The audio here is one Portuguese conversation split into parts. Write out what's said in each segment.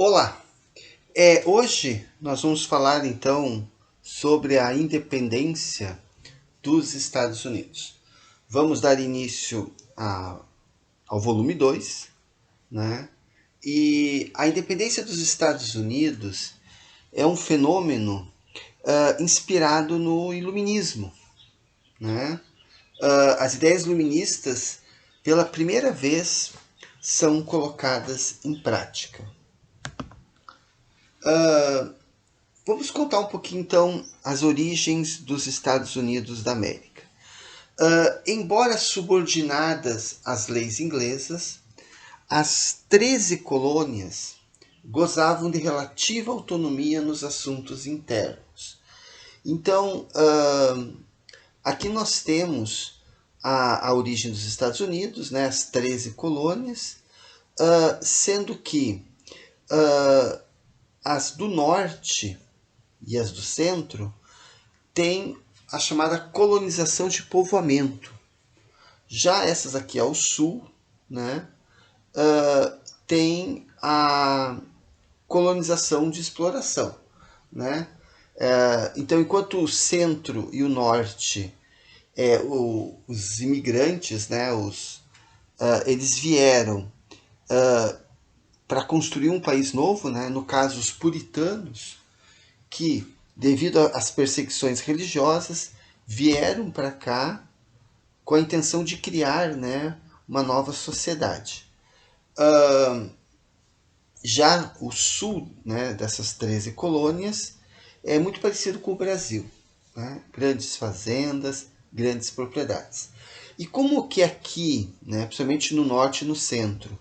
Olá, hoje nós vamos falar então sobre a independência dos Estados Unidos. Vamos dar início ao volume 2, né? E a independência dos Estados Unidos é um fenômeno inspirado no iluminismo, né? As ideias iluministas, pela primeira vez, são colocadas em prática. Vamos contar um pouquinho então as origens dos Estados Unidos da América. Embora subordinadas às leis inglesas, as 13 colônias gozavam de relativa autonomia nos assuntos internos. Então, aqui nós temos a origem dos Estados Unidos, né, as 13 colônias, sendo que as do norte e as do centro têm a chamada colonização de povoamento. Já essas aqui ao sul, né, tem a colonização de exploração, né? Então, enquanto o centro e o norte, os imigrantes, né, eles vieram para construir um país novo, né? No caso, os puritanos, que, devido às perseguições religiosas, vieram para cá com a intenção de criar, né, uma nova sociedade. Já o sul, né, dessas 13 colônias é muito parecido com o Brasil, né? Grandes fazendas, grandes propriedades. E como que aqui, né, principalmente no norte e no centro,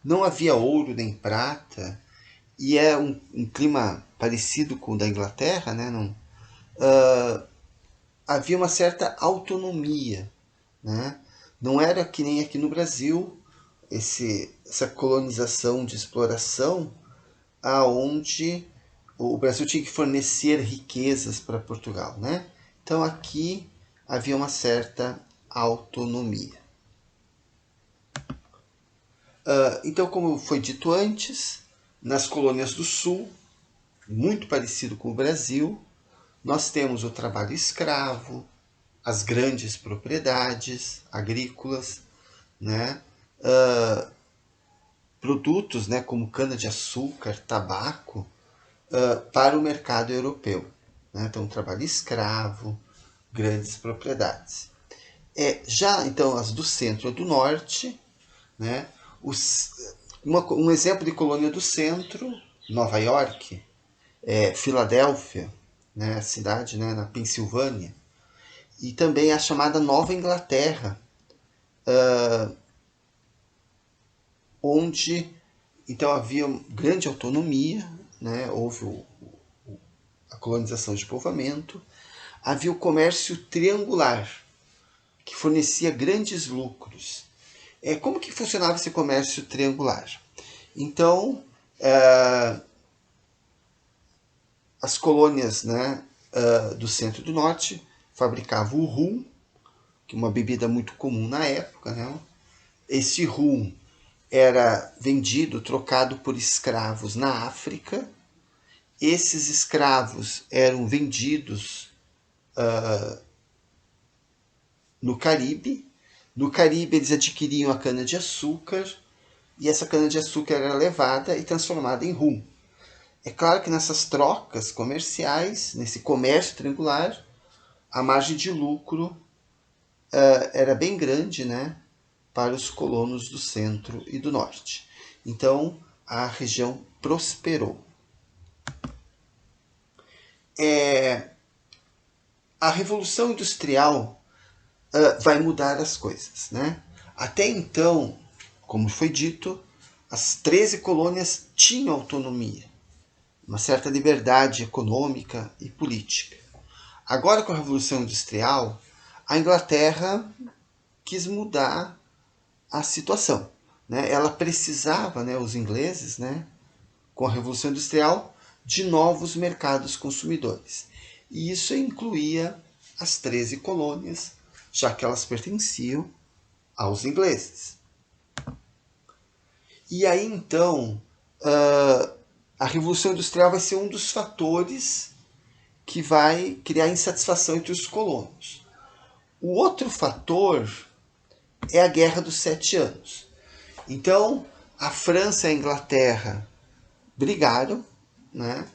não havia ouro nem prata, e é um clima parecido com o da Inglaterra, né, não, havia uma certa autonomia, né? Não era que nem aqui no Brasil, essa colonização de exploração, aonde o Brasil tinha que fornecer riquezas para Portugal, né? Então aqui havia uma certa autonomia. Então, como foi dito antes, nas colônias do Sul, muito parecido com o Brasil, nós temos o trabalho escravo, as grandes propriedades agrícolas, né? Produtos, né, como cana-de-açúcar, tabaco, para o mercado europeu, né? Então, trabalho escravo, grandes propriedades. Já então as do centro e do norte, né? Um exemplo de colônia do centro, Nova York, Filadélfia, né, a cidade, né, na Pensilvânia, e também a chamada Nova Inglaterra, onde então havia grande autonomia, né, houve a colonização de povoamento, havia o comércio triangular, que fornecia grandes lucros. Como que funcionava esse comércio triangular? Então, as colônias, né, do centro e do norte fabricavam o rum, que é uma bebida muito comum na época, né? Esse rum era vendido, trocado por escravos na África. Esses escravos eram vendidos no Caribe. No Caribe, eles adquiriam a cana-de-açúcar e essa cana-de-açúcar era levada e transformada em rum. É claro que nessas trocas comerciais, nesse comércio triangular, a margem de lucro era bem grande, né, para os colonos do centro e do norte. Então, a região prosperou. A Revolução Industrial vai mudar as coisas, né? Até então, como foi dito, as 13 colônias tinham autonomia, uma certa liberdade econômica e política. Agora, com a Revolução Industrial, a Inglaterra quis mudar a situação, né? Ela precisava, né, os ingleses, né, com a Revolução Industrial, de novos mercados consumidores. E isso incluía as 13 colônias, já que elas pertenciam aos ingleses. E aí então a Revolução Industrial vai ser um dos fatores que vai criar insatisfação entre os colonos. O outro fator é a Guerra dos 7 Anos. Então, a França e a Inglaterra brigaram, né?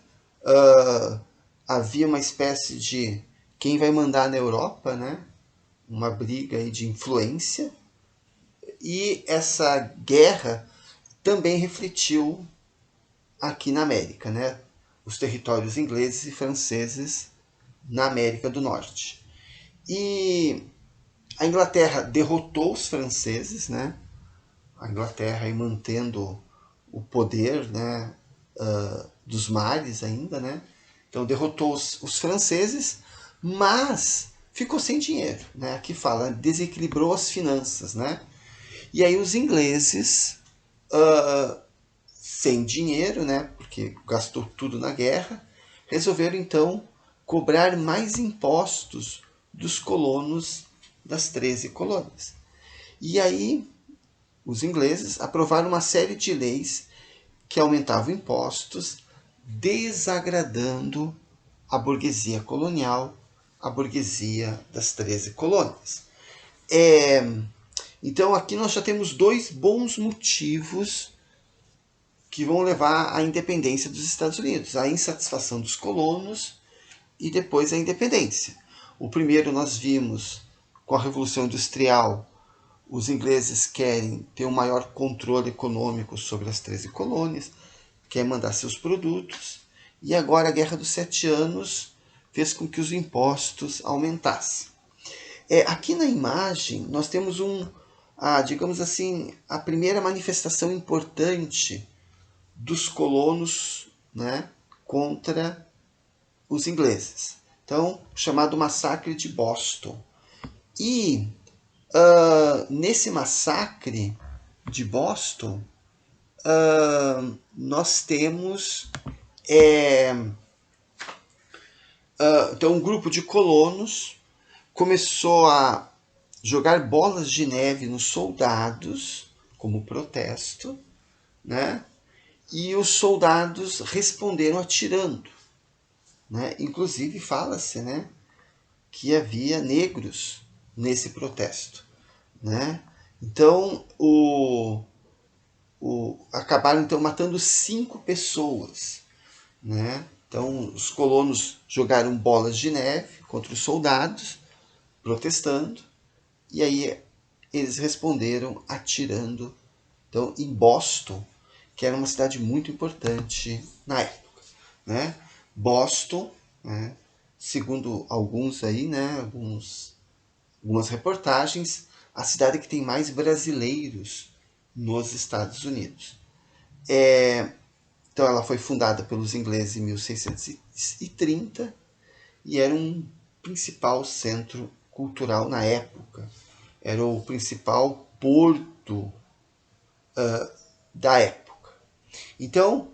Havia uma espécie de quem vai mandar na Europa, né? Uma briga aí de influência. E essa guerra também refletiu aqui na América, né? Os territórios ingleses e franceses na América do Norte. E a Inglaterra derrotou os franceses, né? A Inglaterra aí mantendo o poder, né, dos mares ainda, né? Então derrotou os franceses, mas ficou sem dinheiro, né? Aqui fala, desequilibrou as finanças, né? E aí os ingleses, sem dinheiro, né? Porque gastou tudo na guerra, resolveram então cobrar mais impostos dos colonos das 13 colônias. E aí os ingleses aprovaram uma série de leis que aumentavam impostos, desagradando a burguesia colonial, a burguesia das 13 colônias. Então aqui nós já temos dois bons motivos que vão levar à independência dos Estados Unidos, a insatisfação dos colonos e depois a independência. O primeiro nós vimos com a Revolução Industrial, os ingleses querem ter um maior controle econômico sobre as 13 colônias, querem mandar seus produtos, e agora a Guerra dos 7 Anos fez com que os impostos aumentassem. Aqui na imagem nós temos digamos assim, a primeira manifestação importante dos colonos, né, contra os ingleses. Então, chamado Massacre de Boston. E nesse massacre de Boston, nós temos então um grupo de colonos começou a jogar bolas de neve nos soldados como protesto, né? E os soldados responderam atirando, né? Inclusive fala-se, né, que havia negros nesse protesto, né? Então acabaram então matando 5 pessoas, né? Então os colonos jogaram bolas de neve contra os soldados protestando, e aí eles responderam atirando. Então em Boston, que era uma cidade muito importante na época, né? Boston, né, segundo alguns aí, né, algumas reportagens, a cidade que tem mais brasileiros nos Estados Unidos. Então ela foi fundada pelos ingleses em 1630 e era um principal centro cultural na época. Era o principal porto da época. Então,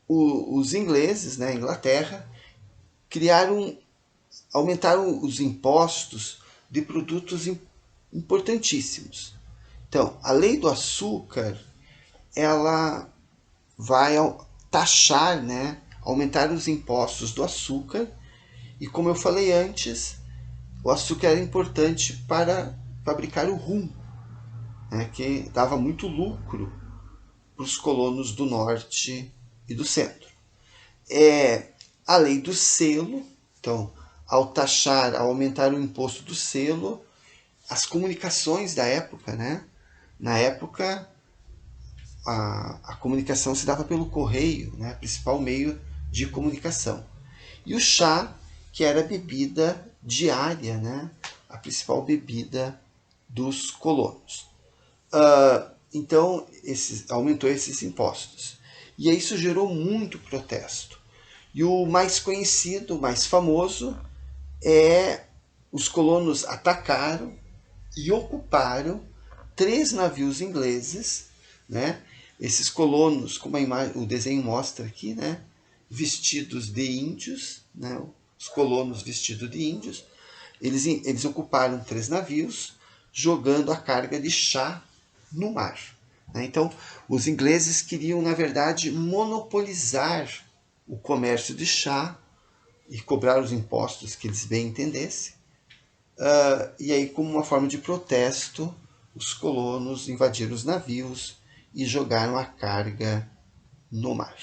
os ingleses, né, Inglaterra, aumentaram os impostos de produtos importantíssimos. Então, a lei do açúcar, ela vai taxar, né, aumentar os impostos do açúcar, e como eu falei antes, o açúcar era importante para fabricar o rum, né, que dava muito lucro para os colonos do norte e do centro. A lei do selo, então, ao aumentar o imposto do selo, as comunicações da época, né? Na época, a comunicação se dava pelo correio, né? Principal meio de comunicação. E o chá, que era a bebida diária, né? A principal bebida dos colonos. Então, aumentou esses impostos. E isso gerou muito protesto. E o mais conhecido, o mais famoso, os colonos atacaram e ocuparam 3 navios ingleses, né? Esses colonos, como o desenho mostra aqui, né, vestidos de índios, né, os colonos vestidos de índios, eles ocuparam 3 navios, jogando a carga de chá no mar. né? Então, os ingleses queriam, na verdade, monopolizar o comércio de chá e cobrar os impostos que eles bem entendessem. E aí, como uma forma de protesto, os colonos invadiram os navios e jogaram a carga no mar.